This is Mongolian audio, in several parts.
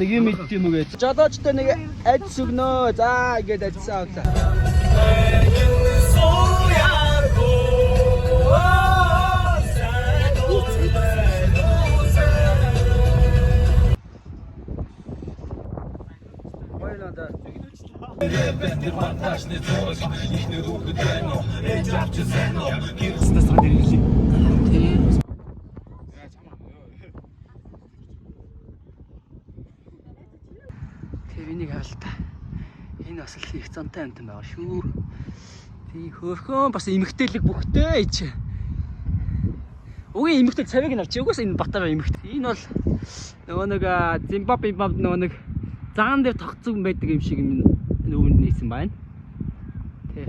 Нэг юм ид юм уу гэж. Жодоочтой нэг аж сүгнөө. За ингээд ажилласан авлаа. Баялаа. Энийг хаалта. Энэ бас л их зантай амт байгаа шүү. Тий хөөхөн бас эмгтээлэг бүхтэй ич. Үгүй эмгтэл цавыг нь авч угаас энэ батараа эмгт. Энэ бол нөгөө нэг Зимбабwe нөгөө нэг заан дээр тогтцсон байдаг юм шиг юм өвөнд нийсэн байна. Тий.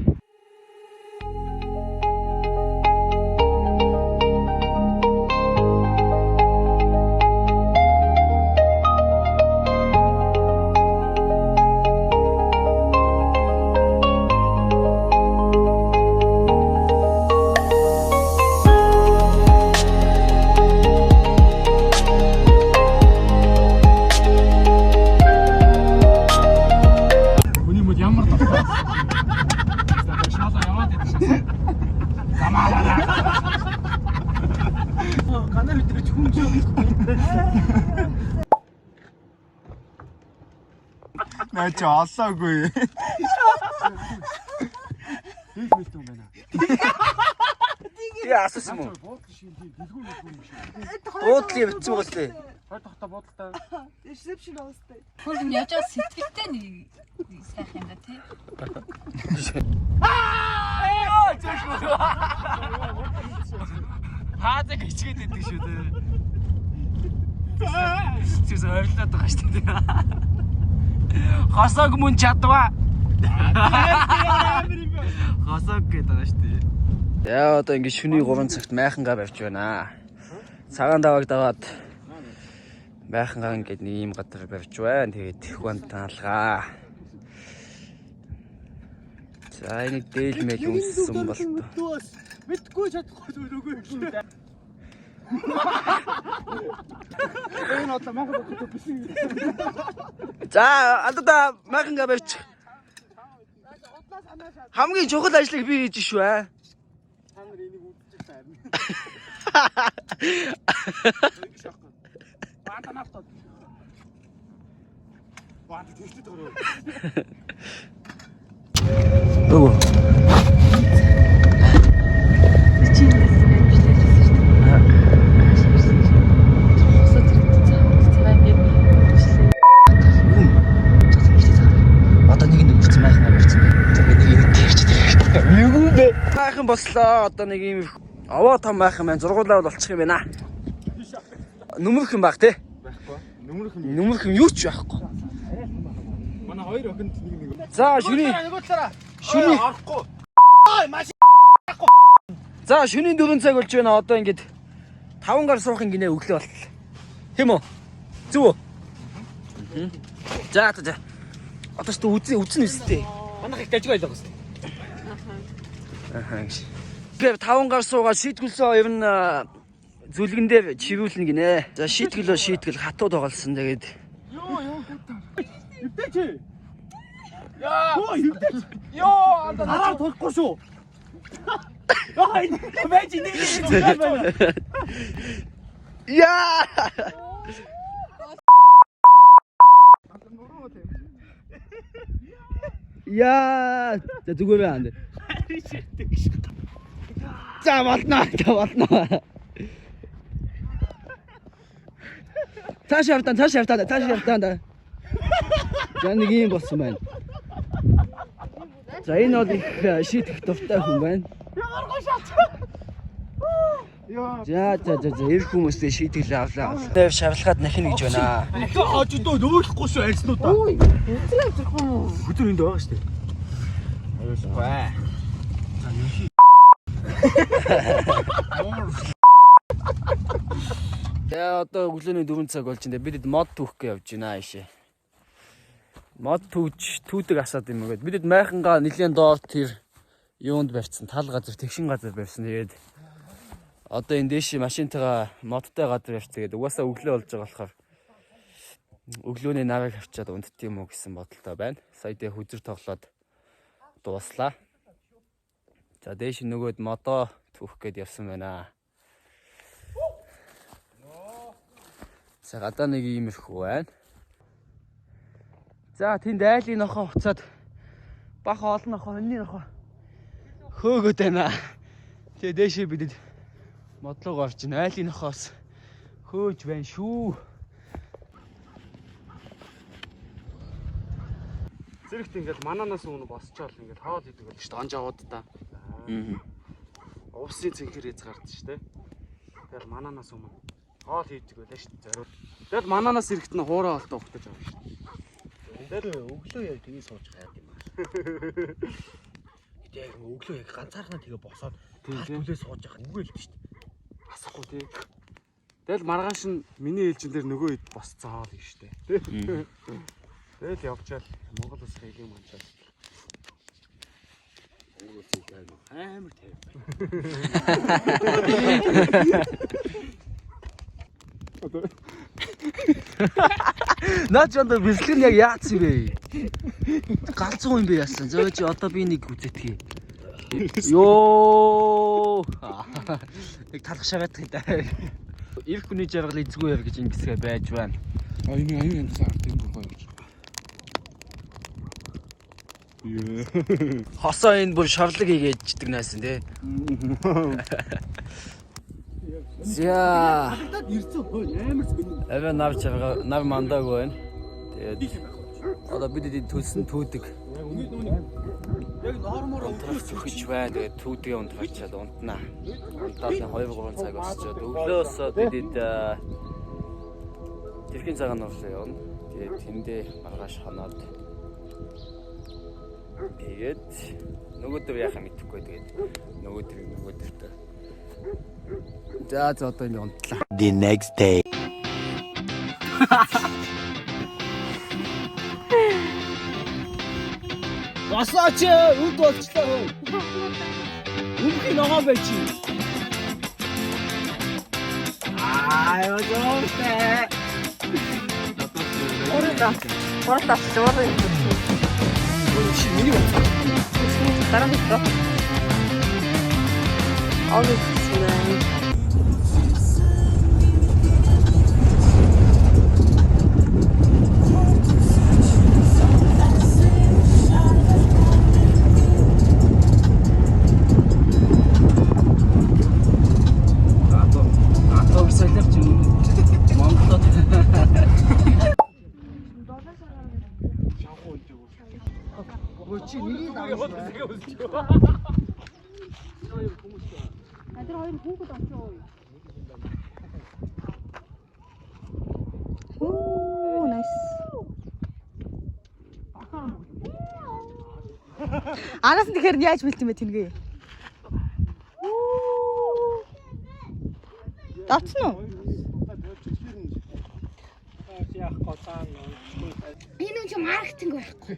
나 저 아싸구이. Тэгээ асуусан юм уу? Буудлын битсэн байгаа лээ. Ресепшн оостой. Хөл нь яаж сэтгэлтэй нэг сайхан юм да тий. Хаазаг ичгээд идэг шүү дээ. Зүс ойрлоод байгаа шүү дээ. Хосог мөн чадваа. Хосог гэдэг байгаа шүү дээ. Яа одоо ингэ шүний 3 цагт майхангаа барьж байна. Цагаан давааг даваад майхангаа ингэ нэг юм гадар барьж байна. Тэгээд хүнд таалгаа. За энэ дээл мэл юмсан болтоо. Мэдгүй чадахгүй зүрхөө. Энэ одоо майхан бодох биш. За алдаа майхангаа барьж. Хамгийн чухал ажлыг би хийж шүү аа. Та нар энийг үзчих таарна. Баанда нафтаа. Баанда тийштэй төрөө. Өө. Майхан бослоо одоо нэг юм овоо том майхан маань зургуулаа болчих юм байна. Нүмерх юм баг те. Байхгүй. Нүмерх юм. Нүмерх юм юу ч байхгүй. Манай хоёр охинд нэг. За шүний шүний орохгүй. Ой маш. За шүний 4 цаг болж байна. Одоо ингээд 5 гар суухын гинэ өглөө болтол. Тэм үү? Зүг үү? За. Одоо ч үзэн үстэй. Манайх их дажиг байлаа гэсэн. Гэв 5 гар суугаад шийтгүүлсэн ер нь зүлгэн дээр чивүүлнэ гинэ. За шийтгэл хатуу тоглосон. Тэгээд Өвдөч. Яа. Өвдөч. Йоо, дараа толхгүй шүү. Яа, энэ байж нэг юм байна. Яа. Яа, зүгээр байна. За болно. Тааш явтан. За нэг юм болсон байна. За энэ бол их шийтгэх дуртай хүн байна. За эрх хүмүүстэй шийтгэл авлаа. Тэв шавлахад нахин гэж байна. Хаж өдөө нөөлөхгүй шүү арьснуудаа. Ой, өдрөө авчихсан уу? Өдөр энд байгаа шүү дээ. Аюулгүй. Тэгээ одоо өглөөний 4 цаг болж байна. Бидэд мод түүх гэж явж байна аашаа. Мод түүдэг асаад юм гээд бидэд майхангаа нэлийн доор тэр юунд барьсан тал газар тэгшин газар барьсан. Тэгээд одоо энэ дэши машинтайгаа модтой газар явж тэгээд угаасаа өглөө болж байгаа болохоор өглөөний навыг авчиад унтт юм уу гэсэн бодолтой байна. Сая дэ хүзэр тоглоод дууслаа. За дэши нөгөөд модоо түүх гээд явсан байна. За гадаа нэг иймэрхүү байна. За тэнд айлын нохоо уцаад баха олон нохоо өнний нохоо хөөгөөд байна. Тэгээ дэшээ бидэд модлог орж ин айлын нохоос хөөж байна шүү. Зэрэгт ингээл мананаас өмнө босчоол ингээл хаваад идэг байл шүү дээ. Онж аваад та. Увсын цэнхэр эз гардаг шүү дээ. Тэгэл мананаас өмнө хоол хийдэг байлаа шүү дээ. Зориуд. Тэгэл мананаас ирэхт нь хуурай олтоо ухтаж авна шүү дээ. Тэр өглөө яг тгий сууж хайд юм аа. Яг өглөө яг ганцаархнаа тэгээ босоод төлөө сууж явах нүгэл л шүү дээ. Асахгүй тий. Тэгэл маргааш нь миний ээлжин дээр нөгөө ид босцоо хоол гэж шүү дээ. Тэгэл явчаал Монгол улс хэлийн манчаад. Монгол улс яг амар тайв. Наад жондо бэлтгэн яг яац юм бэ? Галзуу юм бэ яасан. Зөө чи одоо би нэг үзэтгий. Йоо. Нэг талах шагаад гэдэг. Ирэх хүний жаргал эзгүй яар гэж ингэсгээ байж байна. Аюун янзаар тийм гоё гэж. Хосоо энэ бүр шорлог хийгээждэг наасан тий. За. Ирцэн хөө амар зөв. Аваа нав мандаг байна. Тэгээд одоо бид төлсөн түүдэг. Яг нормоор Зүхэж байна. Тэгээд түүдгээ унтрачаад унтнаа. Унтаад 2-3 цаг босчоод өглөөс бид тэрхийн цагаан орлоо явна. Тэгээд тэндээ маргааш ханаад тэгээд нөгөөдөр яхаа мэдэхгүй. Тэгээд нөгөөдөр за одоо ингэ унтлаа. The next day. Басаач үд болчлоо. Үнхэн ногоо байж. Аа ёо. Орта чорын. Чи миний бат. Дараа нь тоо. Алуу гэсэн. Чи нэг яваад тэгээ үзчихё. Адэр хоёр хүүхэд очоо. Оо, nice. Анаас нь тэгэхээр яаж бэлт юм бэ тэнгээ? Давцсан уу? Энэ үн чи маркетинг байхгүй.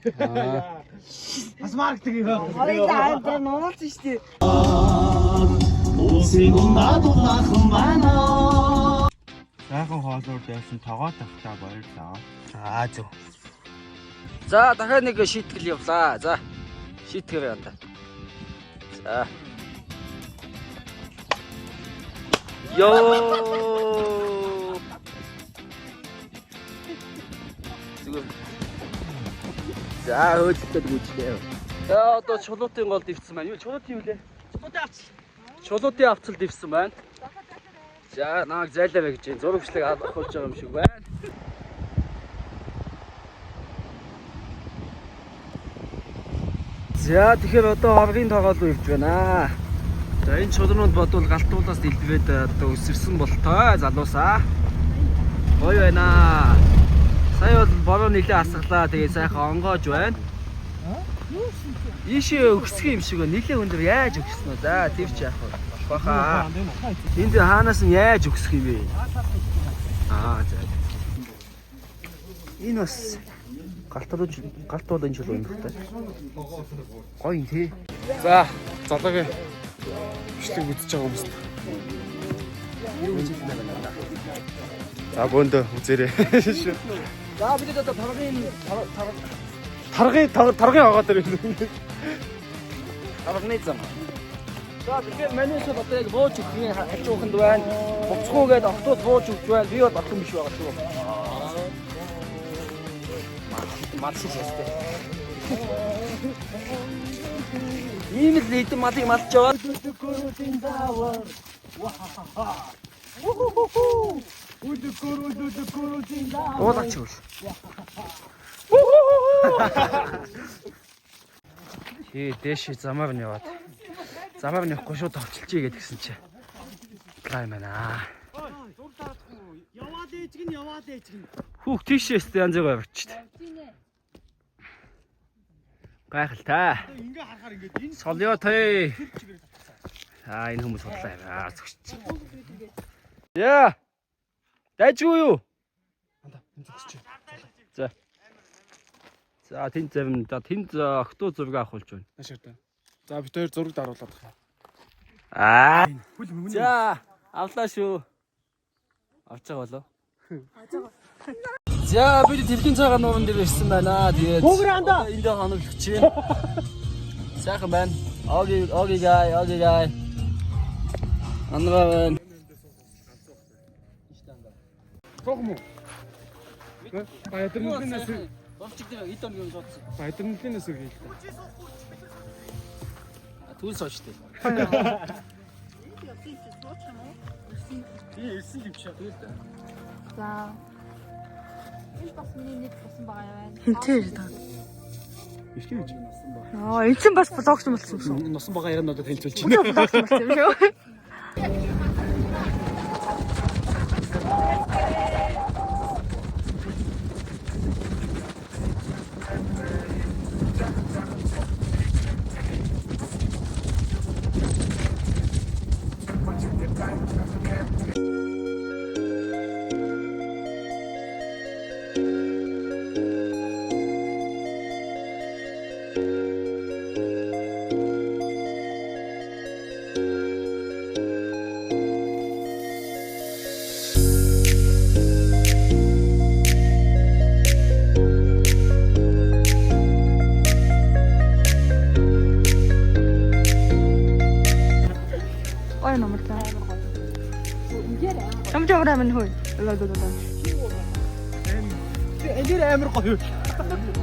бас маркетинг юм. Хоёул аймдраа нуулсан шүү дээ. Сайхан хоолоор байсан тоогоо тавтаа баярлаа. За зөв. За дахиад нэг шийтгэл явлаа. За шийтгэр яваа. За. Йоо. Зүгээр. За хөөцөлтөд гүчлээ. За одоо чулуутын гол дэвсэн байна. Юу чулуут юм лээ? Чулуутын авцал. Чулуутын авцал дэвсэн байна. За намайг зайлаарай гэж зурагчлаг авахулж байгаа юм шиг байна. За тэгэхээр одоо оргийн тоглол үрж байна. За энэ чулуунууд бодвол галтуулаас дэлбээд одоо өсөрсөн болтой залуусаа. Гоё байна. Сая бол бороо нилээ асглаа. Тэгээ сайхан онгоож байна. Ийшээ өгсгөө юм шиг нэлээ өндөр яаж өгсөн үү? За тэр чи яах вэ? Баха. Энд хаанаас нь яаж өгсөх юм бэ? За. Энэ бас галтууд энэ жил юм байна. Гоё юм тий. За, залуугийн бичлэг үзэж байгаа хүмүүст. За, бөөндөө үзээрэй. За бид одоо Таргын агаа дээр юм. тарганы зам. За тэгэхээр манайс одоо яг бууж өгөх хажууханд байна. Буцхуугээд октод бууж өгч байна. Би бол охин биш байгаа шүү. Малс шээстэй. Ийм л эд малыг малж яваад. Уулаач юу. Дээш замаар нь яваад. Замаар нь явахгүй шууд товчлчихъя гэдгсэн чи. Гай мана. Яваад ээж гин. Хүүх тийшээс янз бүр авчихдээ. Гайхалтай. Ингээ харахаар ингээд энэ Солио тий. Энэ хүмүүс бодлоо зүгч. Яа. Дайжгүй юу? За. За тэнд завин тэнд октоо зураг авахулж байна. Наашаа та. За бид хоёр зураг даруулаад байгаа. За авлаа шүү. Авч байгаа болоо. За бид тэрхийн цагаан нуурын дээр ирсэн байна. Тэгээд энд хоногч байна. Сайхан байна. Оги гай. Ангаа байна. Цогмо. Баядрналынаас Бовчигдээ эд онгийн суудсан. баядрналынаас үгүй л та. Түүнс очтой. Би ирсэн юм шиг байна. За. Энэ бас миний нэг болсон байгаа юм байна. Хинтээ та. Ирхэн гэж. Энд чинь бас блогч юм болсон юм. Носон бага яриа надад хэлцүүлж Үгүй блогч юм болсон юм шүү. Ой номертай. Чамжаар амин хөөе. Энд амар гоё.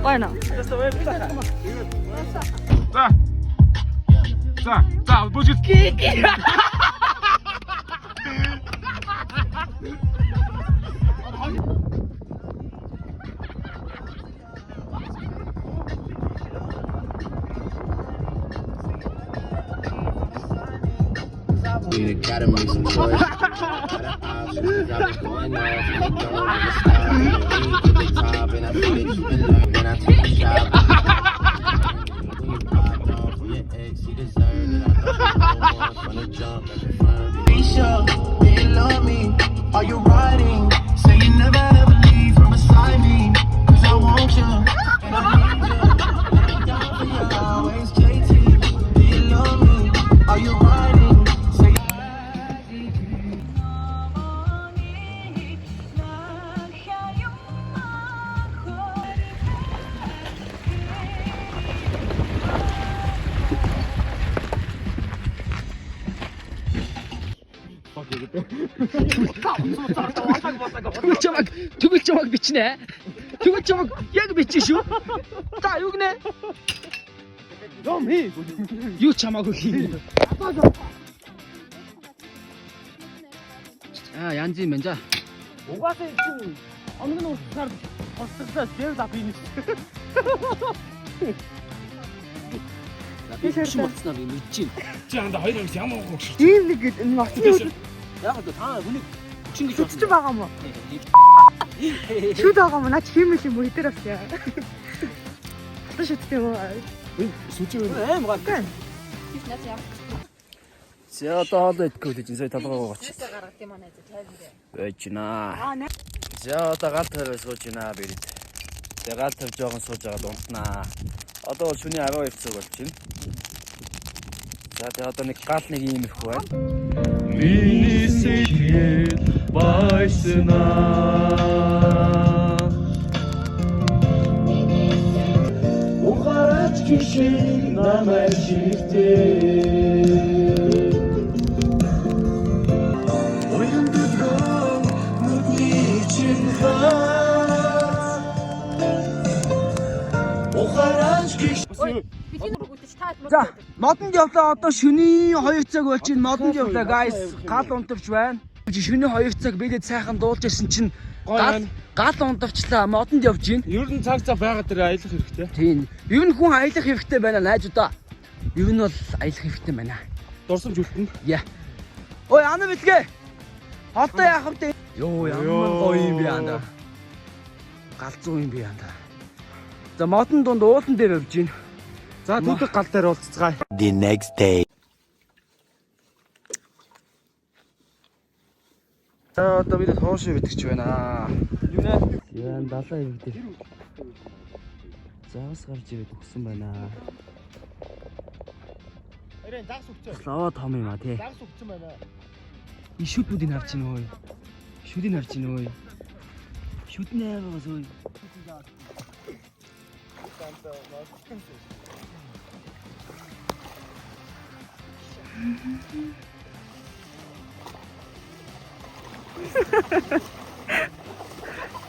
Ой наа. За, бужиг. We gotta make some choice. Gotta options, got it going off. And they don't wanna stop. And we to the top, and I feel it keeping up. When I take a shot, when you popped off from your ex, he deserved it. I thought you were from the jump, and confirmed it. Be sure, do you love me? Are you riding? Say you never ever leave from beside me. 'Cause I want you, and I need you. And I'm down for you always, JT. Do you love me? Are you riding? Түгэл чамаг бичнэ. Түгэл чамаг яг бичсэн шүү. За юу гинэ? Ном хий. Юу чамаагүй хий. Янз юм байна за. Угаасаа чинь омгон уусаар хосцолтой зэв за би нэг. Би шимэлцнаа би мэдчихээн. Чи анда хоёр юм ямар гоогш. Ийм нэг энэ ноцны Яг л та хүнийг чинь гэж үтч байгаа юм уу? Шүд байгаа юм наа чимэл юм уу хитэр авчаа. Хаташ үттэй юм уу? Сүжиг байна. Аим гоо. Биш наас яа. За одоо хоолой идэхгүй гэж сая толгоо гоч. Гаргад юм аа 50 дээ. Байжнаа. За одоо гал тавиа сууж байна бид. Тэгээ гал тавь жоохон сууж байгаа унтнаа. Одоо бол шөнийн 12 цаг болж байна. За тэгээ одоо нэг гал нэг юм ихгүй байна. Миний сэтгэл байснаа. Ухаач гişin намайг шигтээ. За, модонд явлаа одоо шөнийн 2 цаг болж байна. Модонд явлаа guys. Гал унтавч байна. Шөнийн 2 цаг бидэд сайхан дуулж исэн чинь гал унтавчлаа. Модонд явж байна. Ер нь цаг байгаад тэр аялах хэрэгтэй. Тийм. Ер нь хүн аялах хэрэгтэй байна найзуудаа. Ер нь бол аялах хэрэгтэй байна. Дурсамж үлдэн. Яа. Ой, ана битгээ. Холтой яах вэ? Йоо, ямар гоё юм бэ анда. Галзуу юм бэ анда. За, модон дунд уулан дээр явж байна. За түүх гал дээр уулзцгаая. The next day. За одоо бид хоош идэгч байна. Юу нэ? Яан далаа ивдээ. Заас гарч ирээд өгсөн байна. Эрен загс өгчөө. Лоо том юм а тий. Загс өгсөн байна. И шүдүүдийг харж байна ой. Шүдийг харж байна ой. Шүднээ байгаас ой.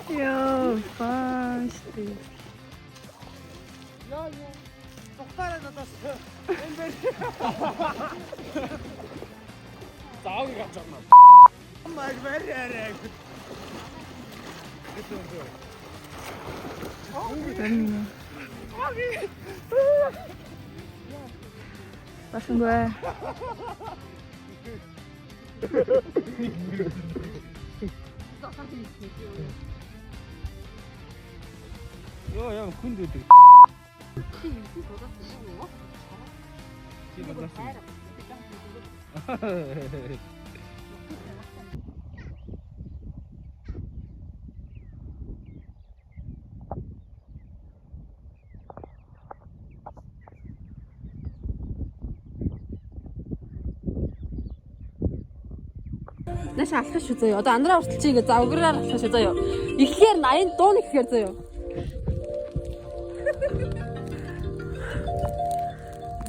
Yo, fasty. Яа. Тухтаараа надаас. Зааг гавж авна. Маг бэрээрээ. Басан гээ. Йоо яа хүнд үүдэг. Нааш алхах шүү заяа. Одоо андраа хүртэл чи ингээ завграар алхах шүү заяа. Ихээр 80 дуун ихээр заяа.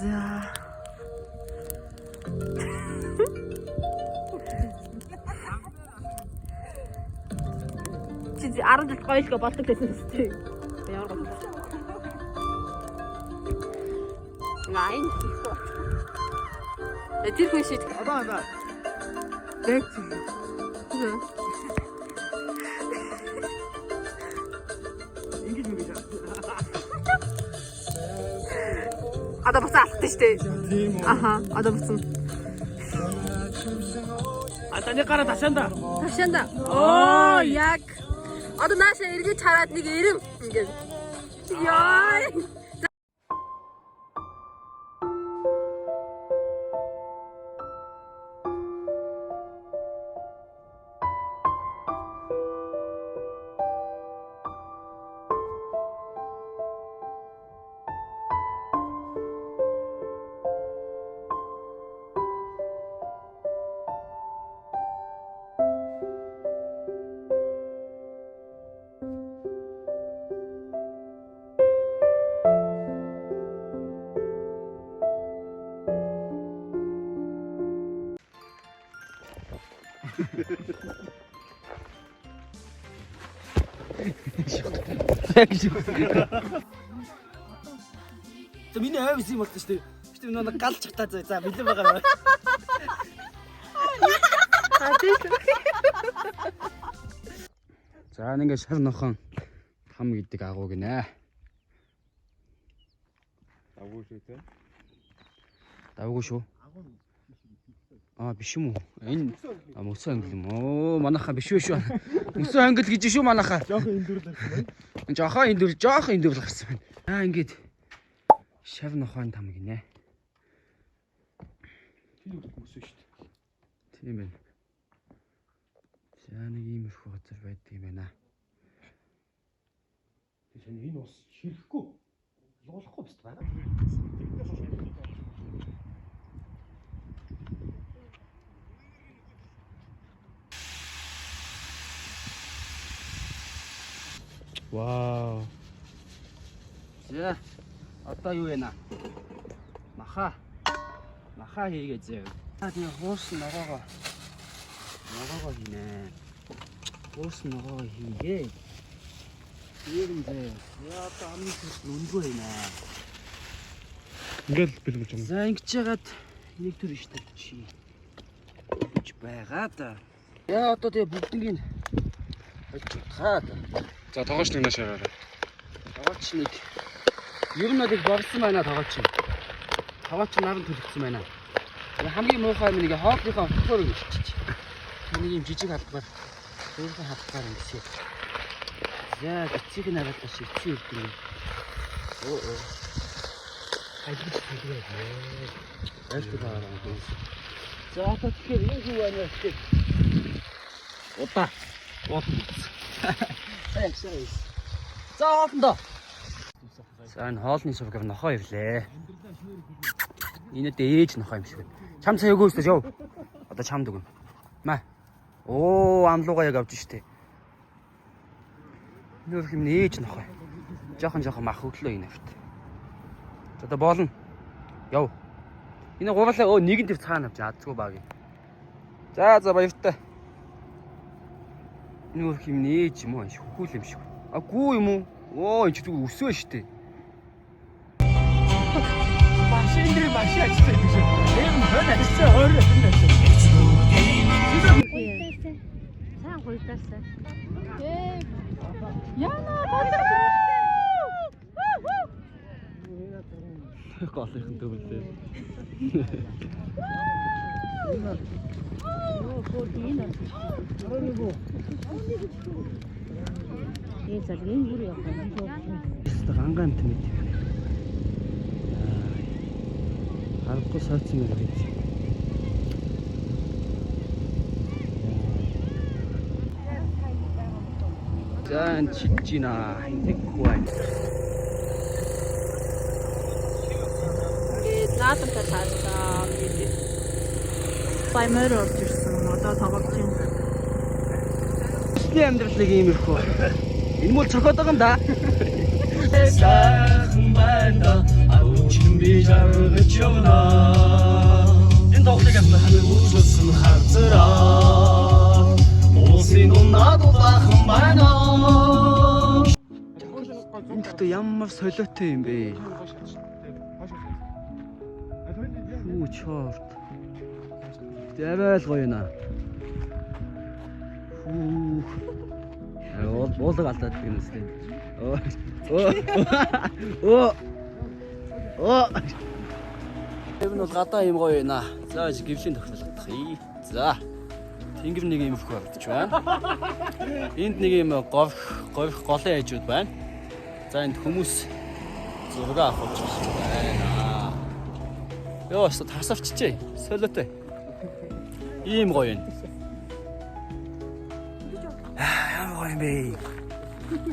За. Чи 10 жил гоёлго болдог гэсэн юм шүү. Ямар гоё. Найн. Тэр хүн шийдэх. Одоо. Дэк. Ингэж мэгэж. Одоо буцаа алхдаг шүү дээ. Тийм үү. Аха, одоо буцсан. Таны гараа ташаанда. Ташаанда. Оо, яг. Одоо нааша эргэж хараад нэг ирэм ингээд. Яй. За миний авис юм болтой шүү дээ. Гэтэ нэг галж чагтаа за бэлэн байгаа. За нэг шар нохон хам гэдэг агуу гинэ. Давгүй шүү те. Давгүй шүү. Биш юм уу? Энэ мөсөө ангил юм. Оо манайхаа биш шүү. Мөсөө ангил гэж шүү манайхаа. Жохон эндүрлэх юм. Жохон эндүрлэх гарсан байна. Ингээд Шав нохойн там гинэ. Тэр юу өсөө шүү дээ. Тийм байна. За нэг иймэрхүү газар байдаг юм байна. Тэгээ энэ ус ширэхгүй. Луулахгүй биз байгаа. Вау. За одоо юу вэ наа? Маха хийгээ зөө. Тийм хуус ногоогоо хийнэ. Хуус ногоогоо хийгээ. Ирэнзээ. Яа та амнис нүндгүй байна. Ингээл бэлгүүлж юм. За ингэж яагаад нэг төр иш тавьчих. Гэж байгаа да. Яа одоо тэгээ бүгднийг хаад. За тоогооч нэг нааш хараарай. Тоогооч нэг. Ер нь нэг борсон байна тоогооч. Тоогооч наран төлөгдсөн байна. Хамгийн муухай юм нэг хоолныхоо хөөр гэж. Нэг юм жижиг халдвар. Өөрийнхөө халдвар юм гэсэн. За гитсийг нагаад шиг чи ирдэг. Оо. Айдч хийгээ. Айлт байгаа. За одоо тэгэхээр юу байна вэ? Удаа. Thanks. За хоолндоо. За энэ хоолны сувгаар нохоо ирлээ. Энэ дээж нохоо юм шиг байна. Чам цаа өгөөстэй яв. Одоо чамд өгнө. Маа. Оо амлуугаа яг авч штэ. Нөр юм нээж нохоо. Жохон мах өглөө энэ авт. За одоо боолно. Яв. Энэ гурлаа нэгэн төв цаана авч азгүй баг. За баяртай. Нөр юм нээж юм уу? Шүхүүл юм шиг. Аггүй юм уу? Оо энэ ч зүг өсөө штэ. Машин ажтай гэж. Энэ хөн ажтай өөрөө энэ. Сайн гуйтаасаа. Голынхан төвлөө. Гангаамт мэд. Харахгүй сойцсон юм гэж. За чичина хинтэхгүй байна. Наатамтай цаашаа мэдээ. Баймаар орж ирсэн. Одоо тоглож байна. Бидний амьдралыг иймэрхүү. Энэ мөл цохоод байгаа юм да. Сайхан байна. Авчин би жаргаж явна. Энэ тоглыг үзсэн хазраа. Мусын унаад бахан байна. Энэ гэхдээ ямар солиотой юм бэ? Үу чорт. Тэвэл гоё наа. Уулаг алдаад байна үстэй. Тэр нь бол гадаа юм гоё байна. За гівлийн тохиолдох. За. Тэнгэр нэг юм их болж байна. Энд нэг юм говь голын хажууд байна. За энд хүмүүс зураг авах гэж байна. Йоо, тасарчжээ. Солиотой. Ийм гоё юм. Ямар гоё юм бэ?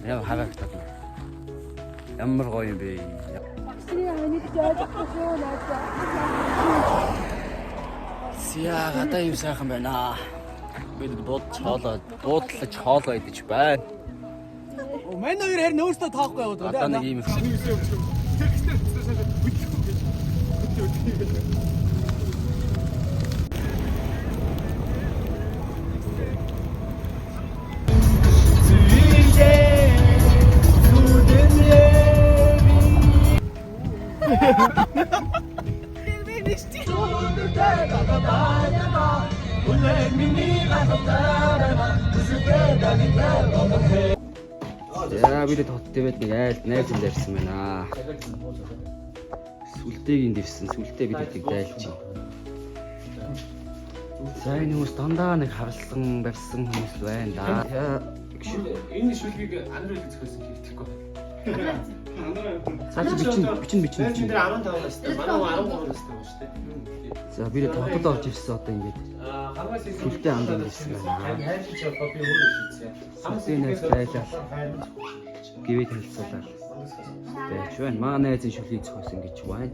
Яа харагдав. Ямар гоё юм бэ? Сия гадаа юу сайхан байна. Бид буудлаж хоолоо идэж байна. Мань хоёр харин өөртөө тоохгүй яваад байна. Одоо нэг юм яа бид тотдод нэг айлд найз юм дэрсэн байна. Сүлтээг ин дэвсэн. Сүлтээ бид эдийг дайлж байна. За энэ хүмүүс дандаа нэг харлсан барьсан хүмүүс байна да. Энэ шүлгийг анир үлдэх гэсэн хэлэхгүй. Цааш бичин. Тэр 15 настай. Манай 13 настай ба штэ. За би хотод орж ирсэн одоо ингээд. Сүлтэй анд ирсэн байна. Хайрч чи копи өөрөө хийцээ. Хамсынээс байлаа. Гэвээ танилцуулаад. Байж байна. Маа найзын шүлгийг зохиосон гэж байна.